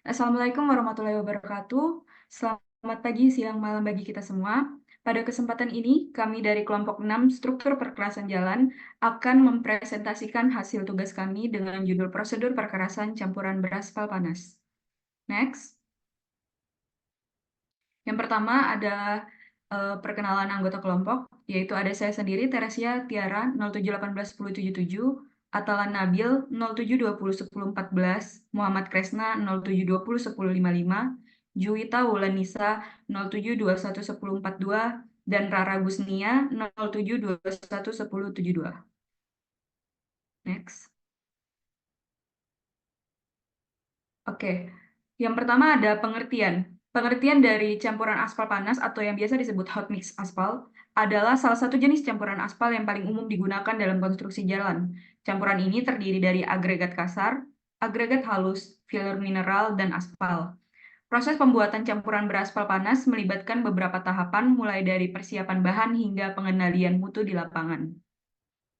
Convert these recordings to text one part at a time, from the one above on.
Assalamualaikum warahmatullahi wabarakatuh. Selamat pagi, siang, malam bagi kita semua. Pada kesempatan ini, kami dari kelompok 6 Struktur Perkerasan Jalan akan mempresentasikan hasil tugas kami dengan judul Prosedur Perkerasan Campuran Beraspal Panas. Next. Yang pertama adalah perkenalan anggota kelompok, yaitu ada saya sendiri, Teresia Tiara, 07181077, Atalan Nabil, 07201014, Muhammad Kresna, 07201055, Juwita Wulanisa, 07211042, dan Rara Gusnia, 07211072. Next. Oke, yang pertama ada pengertian. Pengertian dari campuran aspal panas atau yang biasa disebut hot mix aspal adalah salah satu jenis campuran aspal yang paling umum digunakan dalam konstruksi jalan. Campuran ini terdiri dari agregat kasar, agregat halus, filler mineral, dan aspal. Proses pembuatan campuran beraspal panas melibatkan beberapa tahapan mulai dari persiapan bahan hingga pengendalian mutu di lapangan.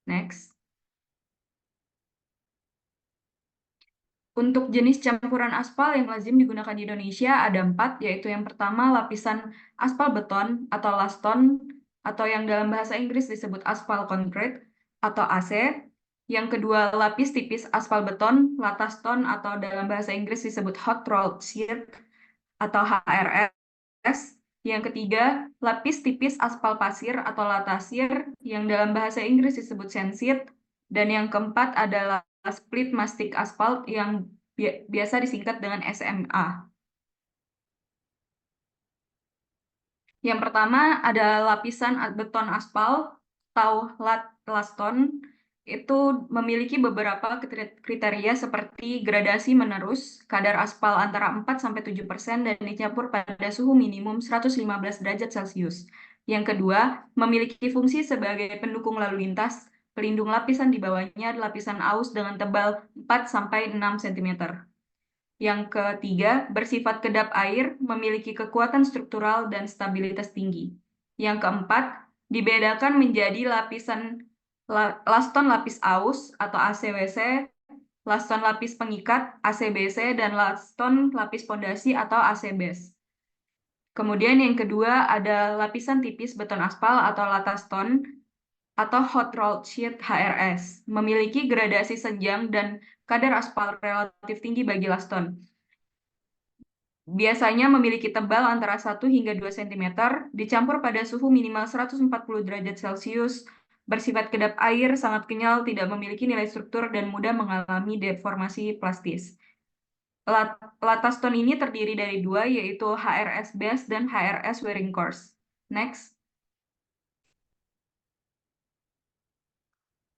Next. Untuk jenis campuran aspal yang lazim digunakan di Indonesia ada 4, yaitu yang pertama lapisan aspal beton atau laston, atau yang dalam bahasa Inggris disebut aspal concrete atau AC. Yang kedua lapis tipis aspal beton, lataston, atau dalam bahasa Inggris disebut hot rolled sheet atau HRS. Yang ketiga lapis tipis aspal pasir atau latasir, yang dalam bahasa Inggris disebut sand sheet. Dan yang keempat adalah split mastic asphalt yang biasa disingkat dengan SMA. Yang pertama ada lapisan beton aspal atau laston. Itu memiliki beberapa kriteria seperti gradasi menerus, kadar aspal antara 4-7%, dan dicampur pada suhu minimum 115 derajat Celcius. Yang kedua, memiliki fungsi sebagai pendukung lalu lintas. Pelindung lapisan di bawahnya lapisan aus dengan tebal 4-6 cm. Yang ketiga, bersifat kedap air, memiliki kekuatan struktural dan stabilitas tinggi. Yang keempat, dibedakan menjadi lapisan laston lapis aus atau ACWC, laston lapis pengikat ACBC, dan laston lapis pondasi atau ACBS. Kemudian yang kedua ada lapisan tipis beton aspal atau lataston atau hot rolled sheet HRS, memiliki gradasi senjang dan kadar aspal relatif tinggi bagi laston. Biasanya memiliki tebal antara 1 hingga 2 cm, dicampur pada suhu minimal 140 derajat Celcius, bersifat kedap air, sangat kenyal, tidak memiliki nilai struktur, dan mudah mengalami deformasi plastis. Lataston ini terdiri dari 2, yaitu HRS base dan HRS wearing course. Next.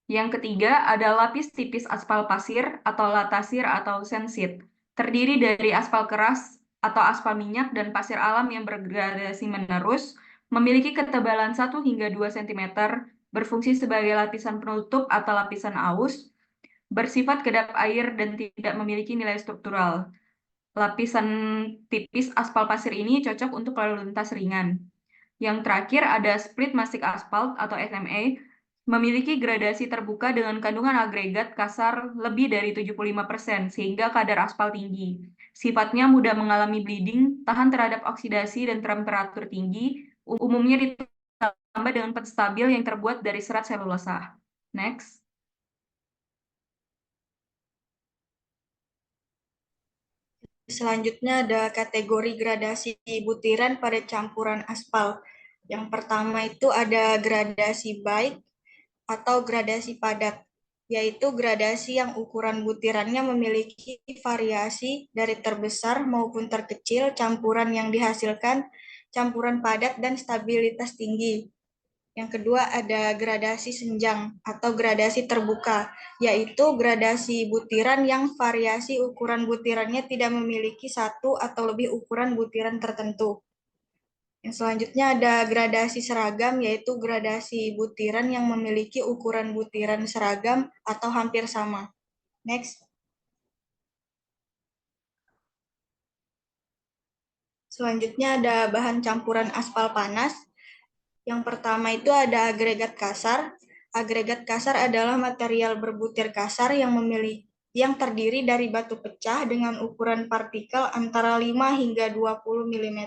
Yang ketiga ada lapis tipis aspal pasir atau latasir atau sand sheet. Terdiri dari aspal keras atau aspal minyak dan pasir alam yang bergradasi menerus, memiliki ketebalan 1 hingga 2 cm, berfungsi sebagai lapisan penutup atau lapisan aus, bersifat kedap air dan tidak memiliki nilai struktural. Lapisan tipis aspal pasir ini cocok untuk lalu lintas ringan. Yang terakhir ada split mastic asphalt atau SMA, memiliki gradasi terbuka dengan kandungan agregat kasar lebih dari 75%, sehingga kadar aspal tinggi. Sifatnya mudah mengalami bleeding, tahan terhadap oksidasi dan temperatur tinggi, umumnya ditambah dengan pet stabil yang terbuat dari serat selulosa. Next. Selanjutnya ada kategori gradasi butiran pada campuran aspal. Yang pertama itu ada gradasi baik atau gradasi padat, yaitu gradasi yang ukuran butirannya memiliki variasi dari terbesar maupun terkecil campuran yang dihasilkan, campuran padat dan stabilitas tinggi. Yang kedua ada gradasi senjang atau gradasi terbuka, yaitu gradasi butiran yang variasi ukuran butirannya tidak memiliki satu atau lebih ukuran butiran tertentu. Yang selanjutnya ada gradasi seragam, yaitu gradasi butiran yang memiliki ukuran butiran seragam atau hampir sama. Next. Selanjutnya ada bahan campuran aspal panas. Yang pertama itu ada agregat kasar. Agregat kasar adalah material berbutir kasar yang yang terdiri dari batu pecah dengan ukuran partikel antara 5 hingga 20 mm.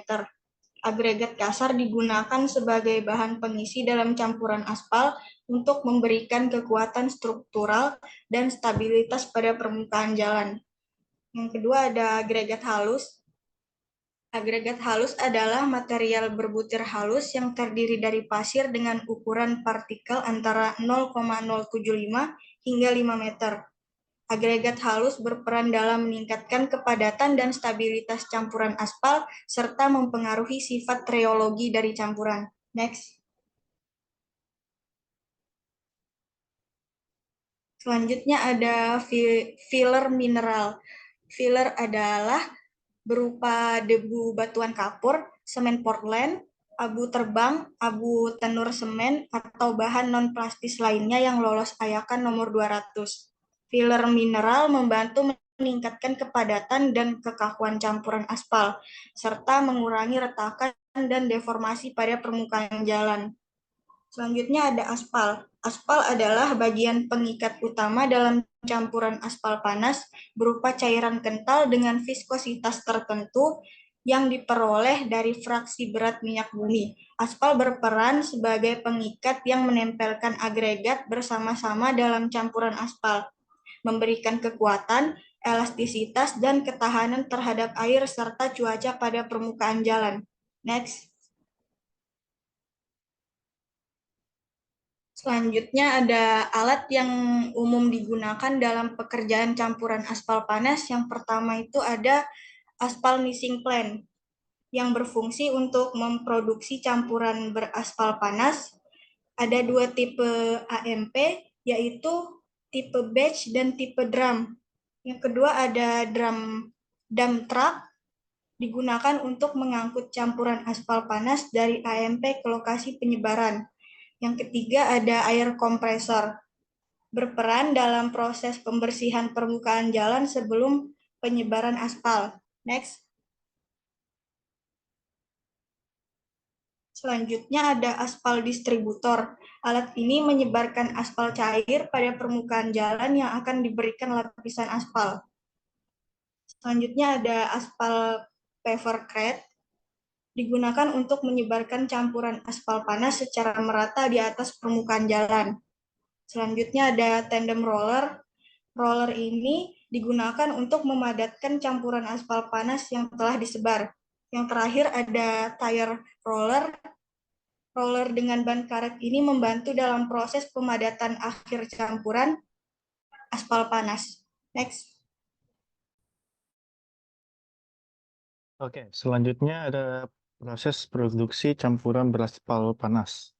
Agregat kasar digunakan sebagai bahan pengisi dalam campuran aspal untuk memberikan kekuatan struktural dan stabilitas pada permukaan jalan. Yang kedua ada agregat halus. Agregat halus adalah material berbutir halus yang terdiri dari pasir dengan ukuran partikel antara 0,075 hingga 5 meter. Agregat halus berperan dalam meningkatkan kepadatan dan stabilitas campuran aspal serta mempengaruhi sifat rheologi dari campuran. Next. Selanjutnya ada filler mineral. Filler adalah berupa debu batuan kapur, semen Portland, abu terbang, abu tenur semen, atau bahan non-plastis lainnya yang lolos ayakan nomor 200. Filler mineral membantu meningkatkan kepadatan dan kekakuan campuran aspal, serta mengurangi retakan dan deformasi pada permukaan jalan. Selanjutnya ada aspal. Aspal adalah bagian pengikat utama dalam campuran aspal panas berupa cairan kental dengan viskositas tertentu yang diperoleh dari fraksi berat minyak bumi. Aspal berperan sebagai pengikat yang menempelkan agregat bersama-sama dalam campuran aspal, memberikan kekuatan, elastisitas, dan ketahanan terhadap air serta cuaca pada permukaan jalan. Next. Selanjutnya ada alat yang umum digunakan dalam pekerjaan campuran aspal panas. Yang pertama itu ada aspal mixing plant yang berfungsi untuk memproduksi campuran beraspal panas. Ada dua tipe AMP, yaitu tipe batch dan tipe drum. Yang kedua ada dump truck, digunakan untuk mengangkut campuran aspal panas dari AMP ke lokasi penyebaran. Yang ketiga ada air kompresor, berperan dalam proses pembersihan permukaan jalan sebelum penyebaran aspal. Next. Selanjutnya ada aspal distributor. Alat ini menyebarkan aspal cair pada permukaan jalan yang akan diberikan lapisan aspal. Selanjutnya ada aspal paver crate, digunakan untuk menyebarkan campuran aspal panas secara merata di atas permukaan jalan. Selanjutnya ada tandem roller. Roller ini digunakan untuk memadatkan campuran aspal panas yang telah disebar. Yang terakhir ada tire roller. Roller dengan ban karet ini membantu dalam proses pemadatan akhir campuran aspal panas. Next. Oke, selanjutnya ada proses produksi campuran beraspal panas.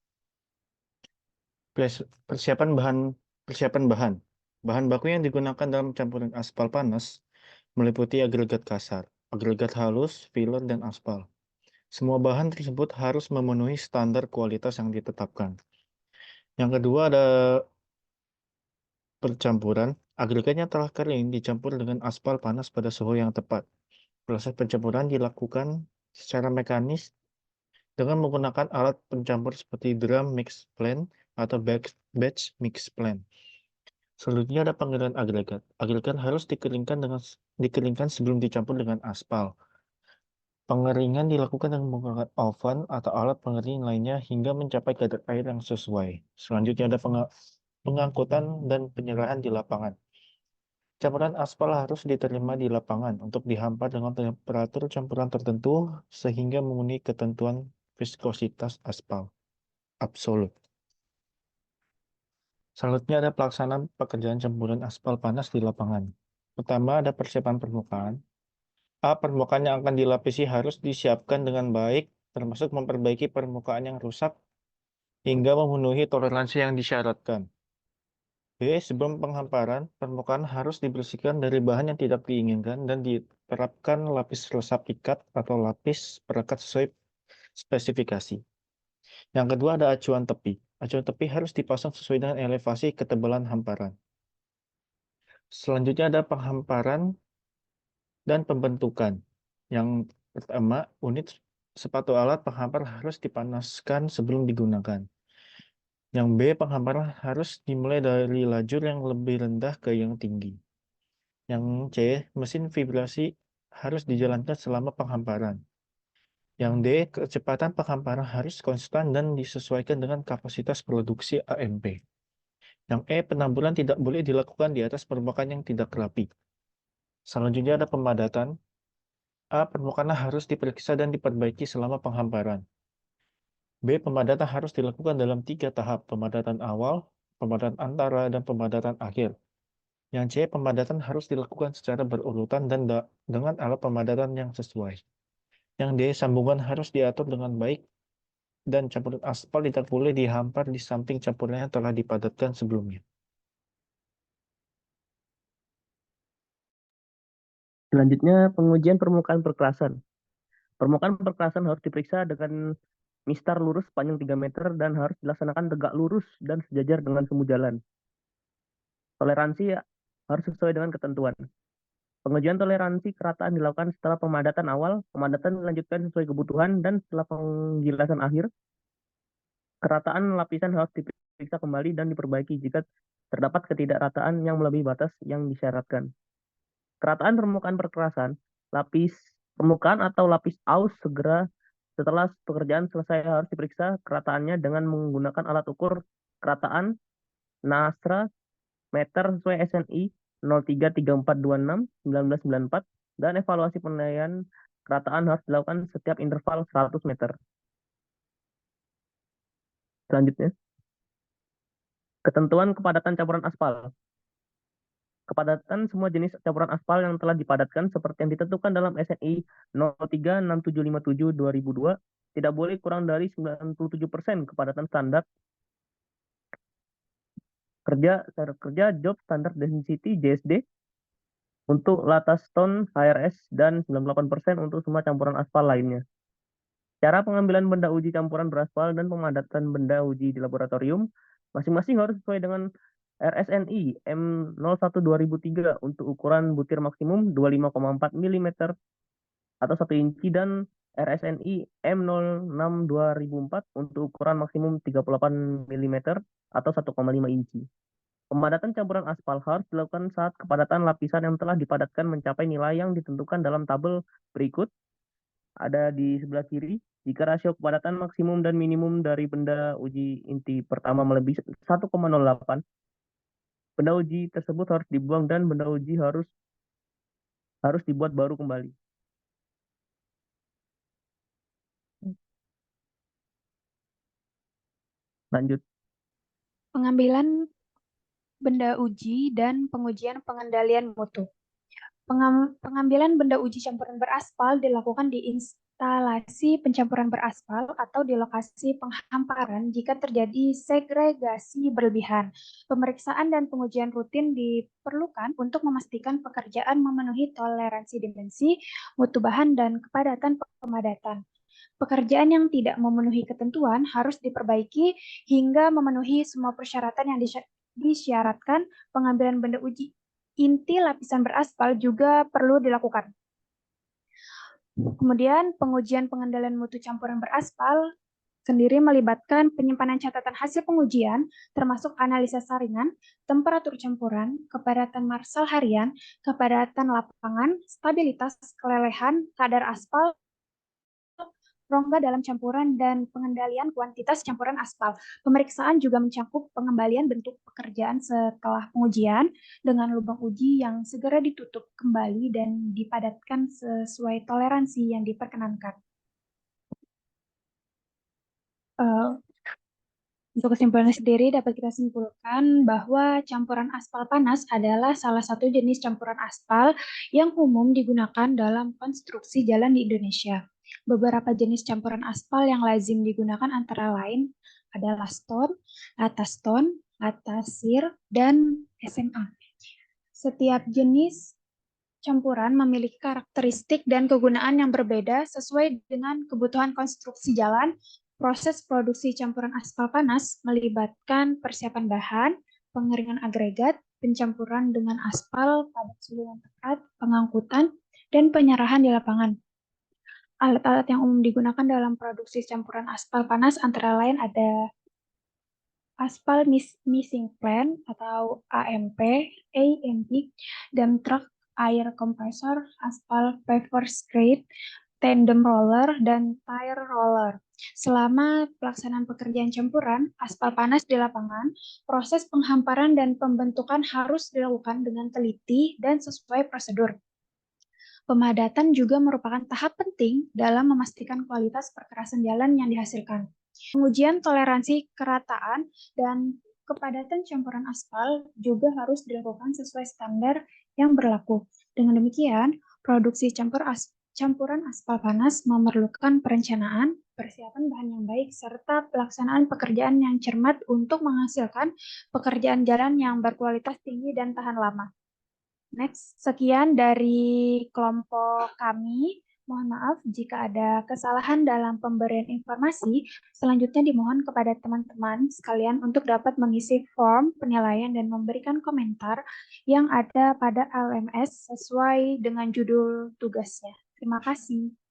Persiapan bahan. Bahan baku yang digunakan dalam campuran aspal panas meliputi agregat kasar, agregat halus, filler, dan aspal. Semua bahan tersebut harus memenuhi standar kualitas yang ditetapkan. Yang kedua ada percampuran. Agregatnya telah kering dicampur dengan aspal panas pada suhu yang tepat. Proses pencampuran dilakukan secara mekanis dengan menggunakan alat pencampur seperti drum mix plant atau batch mix plant. Selanjutnya ada pengeringan agregat. Agregat harus dikeringkan sebelum dicampur dengan aspal. Pengeringan dilakukan dengan menggunakan oven atau alat pengering lainnya hingga mencapai kadar air yang sesuai. Selanjutnya ada pengangkutan dan penyerahan di lapangan. Campuran aspal harus diterima di lapangan untuk dihampar dengan temperatur campuran tertentu sehingga memenuhi ketentuan viskositas aspal absolut. Selanjutnya ada pelaksanaan pekerjaan campuran aspal panas di lapangan. Pertama ada persiapan permukaan. Permukaan yang akan dilapisi harus disiapkan dengan baik, termasuk memperbaiki permukaan yang rusak hingga memenuhi toleransi yang disyaratkan. B. Sebelum penghamparan, permukaan harus dibersihkan dari bahan yang tidak diinginkan dan diterapkan lapis resap ikat atau lapis perekat sesuai spesifikasi. Yang kedua ada acuan tepi. Acuan tepi harus dipasang sesuai dengan elevasi ketebalan hamparan. Selanjutnya ada penghamparan dan pembentukan. Yang pertama, unit sepatu alat penghampar harus dipanaskan sebelum digunakan. Yang B, penghamparan harus dimulai dari lajur yang lebih rendah ke yang tinggi. Yang C, mesin vibrasi harus dijalankan selama penghamparan. Yang D, kecepatan penghamparan harus konstan dan disesuaikan dengan kapasitas produksi AMP. Yang E, penamburan tidak boleh dilakukan di atas permukaan yang tidak rapi. Selanjutnya ada pemadatan. A, permukaan harus diperiksa dan diperbaiki selama penghamparan. B, pemadatan harus dilakukan dalam 3 tahap, pemadatan awal, pemadatan antara, dan pemadatan akhir. Yang C, pemadatan harus dilakukan secara berurutan dan dengan alat pemadatan yang sesuai. Yang D, sambungan harus diatur dengan baik dan campuran aspal tidak boleh dihampar di samping campuran yang telah dipadatkan sebelumnya. Selanjutnya, pengujian permukaan perkerasan. Permukaan perkerasan harus diperiksa dengan mistar lurus panjang 3 meter dan harus dilaksanakan tegak lurus dan sejajar dengan semu jalan. Toleransi harus sesuai dengan ketentuan. Pengujian toleransi kerataan dilakukan setelah pemadatan awal, pemadatan dilanjutkan sesuai kebutuhan, dan setelah penjelasan akhir, kerataan lapisan harus diperiksa kembali dan diperbaiki jika terdapat ketidakrataan yang melebihi batas yang disyaratkan. Kerataan permukaan perkerasan, lapis permukaan atau lapis aus segera setelah pekerjaan selesai harus diperiksa kerataannya dengan menggunakan alat ukur kerataan NASRA meter sesuai SNI 033426 1994 dan evaluasi penilaian kerataan harus dilakukan setiap interval 100 meter. Selanjutnya, ketentuan kepadatan campuran aspal. Kepadatan semua jenis campuran aspal yang telah dipadatkan seperti yang ditentukan dalam SNI 036757/2002 tidak boleh kurang dari 97% kepadatan standar kerja job standard density JSD untuk latas stone HRS dan 98% untuk semua campuran aspal lainnya. Cara pengambilan benda uji campuran beraspal dan pemadatan benda uji di laboratorium masing-masing harus sesuai dengan RSNI M01/2003 untuk ukuran butir maksimum 25,4 mm atau 1 inci dan RSNI M06/2004 untuk ukuran maksimum 38 mm atau 1,5 inci. Pemadatan campuran aspal harus dilakukan saat kepadatan lapisan yang telah dipadatkan mencapai nilai yang ditentukan dalam tabel berikut. Ada di sebelah kiri. Jika rasio kepadatan maksimum dan minimum dari benda uji inti pertama melebihi 1,08, benda uji tersebut harus dibuang dan benda uji harus dibuat baru kembali. Lanjut. Pengambilan benda uji dan pengujian pengendalian mutu. Pengambilan benda uji campuran beraspal dilakukan di instalasi pencampuran beraspal atau di lokasi penghamparan jika terjadi segregasi berlebihan. Pemeriksaan dan pengujian rutin diperlukan untuk memastikan pekerjaan memenuhi toleransi dimensi, mutu bahan, dan kepadatan pemadatan. Pekerjaan yang tidak memenuhi ketentuan harus diperbaiki hingga memenuhi semua persyaratan yang disyaratkan. Pengambilan benda uji inti lapisan beraspal juga perlu dilakukan. Kemudian pengujian pengendalian mutu campuran beraspal sendiri melibatkan penyimpanan catatan hasil pengujian, termasuk analisa saringan, temperatur campuran, kepadatan marsal harian, kepadatan lapangan, stabilitas kelelehan, kadar aspal, rongga dalam campuran, dan pengendalian kuantitas campuran aspal. Pemeriksaan juga mencakup pengembalian bentuk pekerjaan setelah pengujian dengan lubang uji yang segera ditutup kembali dan dipadatkan sesuai toleransi yang diperkenankan. Untuk kesimpulannya sendiri dapat kita simpulkan bahwa campuran aspal panas adalah salah satu jenis campuran aspal yang umum digunakan dalam konstruksi jalan di Indonesia. Beberapa jenis campuran aspal yang lazim digunakan antara lain adalah stone, latasir, dan SMA. Setiap jenis campuran memiliki karakteristik dan kegunaan yang berbeda sesuai dengan kebutuhan konstruksi jalan. Proses produksi campuran aspal panas melibatkan persiapan bahan, pengeringan agregat, pencampuran dengan aspal pada suhu yang tepat, pengangkutan, dan penyerahan di lapangan. Alat-alat yang umum digunakan dalam produksi campuran aspal panas antara lain ada aspal mixing plant atau AMP, dump truck, air kompresor, aspal paver scrape, tandem roller, dan tire roller. Selama pelaksanaan pekerjaan campuran aspal panas di lapangan, proses penghamparan dan pembentukan harus dilakukan dengan teliti dan sesuai prosedur. Pemadatan juga merupakan tahap penting dalam memastikan kualitas perkerasan jalan yang dihasilkan. Pengujian toleransi kerataan dan kepadatan campuran aspal juga harus dilakukan sesuai standar yang berlaku. Dengan demikian, produksi campuran aspal panas memerlukan perencanaan, persiapan bahan yang baik, serta pelaksanaan pekerjaan yang cermat untuk menghasilkan pekerjaan jalan yang berkualitas tinggi dan tahan lama. Next, sekian dari kelompok kami. Mohon maaf jika ada kesalahan dalam pemberian informasi. Selanjutnya dimohon kepada teman-teman sekalian untuk dapat mengisi form penilaian dan memberikan komentar yang ada pada LMS sesuai dengan judul tugasnya. Terima kasih.